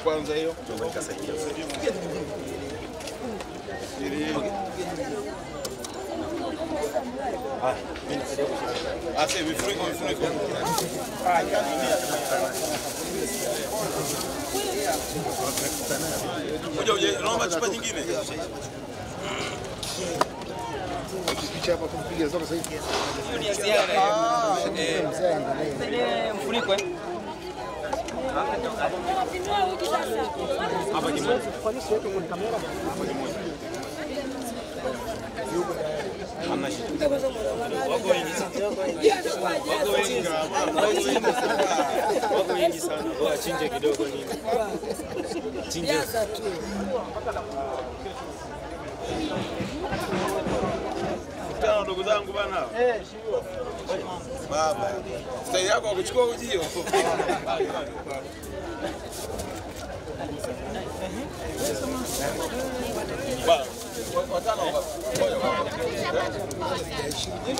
kwanza hiyo. Nikasaidia. Ase vifuniko. Ngoja naomba chupa nyingine. Picha hapa kumpiga zote sasa hivi. Mfuniko hapa kimoja. Kwa nini siweke kwenye kamera? Hapa kimoja. Hamna shida. Wako wengi sana. Wako wengi sana. Kwa chinje kidogo nini? Chinje. Tano ndugu zangu bana. Shio. Baba. Sasa yako kuchukua ujio.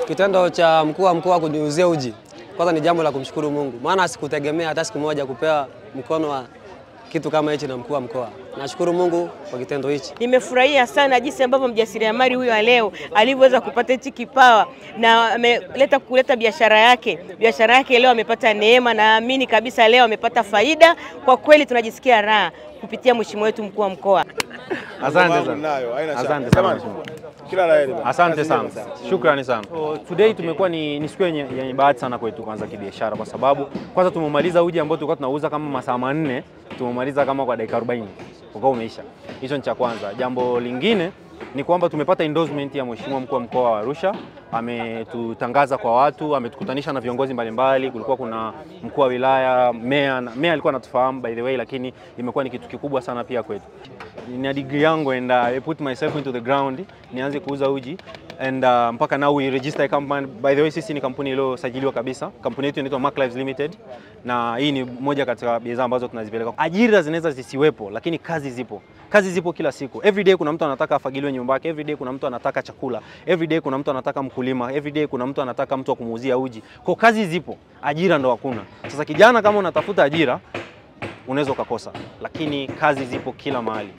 Kitendo cha mkuu wa mkoa kuniuzia uji kwanza ni jambo la kumshukuru Mungu, maana sikutegemea hata siku moja kupewa mkono wa kitu kama hichi na mkuu wa mkoa. Nashukuru Mungu kwa kitendo hichi. Nimefurahia sana jinsi ambavyo mjasiriamali huyu wa leo alivyoweza kupata hichi kipawa na kuleta biashara yake. Biashara yake leo amepata neema, na naamini kabisa leo amepata faida. Kwa kweli tunajisikia raha kupitia mheshimiwa wetu mkuu wa mkoa. Asante sana. Asante sana. Kila la heri. Asante sana. Shukrani sana. Today tumekuwa ni siku yenye bahati sana kwetu kwanza kibiashara, kwa sababu kwanza tumemaliza uji ambao tulikuwa tunauza kama masaa 4, tumemaliza kama kwa dakika 40 ukao umeisha. Hicho ni cha kwanza. Jambo lingine ni kwamba tumepata endorsement ya mheshimiwa mkuu wa mkoa wa Arusha. Ametutangaza kwa watu, ametukutanisha na viongozi mbalimbali. Kulikuwa kuna mkuu wa wilaya, meya alikuwa anatufahamu by the way, lakini imekuwa ni kitu kikubwa sana pia kwetu. Nina degree yangu and I put myself into the ground nianze kuuza uji and mpaka now we register a company. By the way, sisi ni kampuni iliyosajiliwa kabisa. Kampuni yetu inaitwa Mark Lives Limited, na hii ni moja katika bidhaa ambazo tunazipeleka. Ajira zinaweza zisiwepo, lakini kazi zipo. Kazi zipo kila siku. Every day kuna mtu anataka afagiliwe nyumba yake, every day kuna mtu anataka chakula, every day kuna mtu anataka mkulima, every day kuna mtu anataka mtu wa kumuuzia uji. Kwa kazi zipo, ajira ndo hakuna. Sasa kijana, kama unatafuta ajira unaweza ukakosa, lakini kazi zipo kila mahali.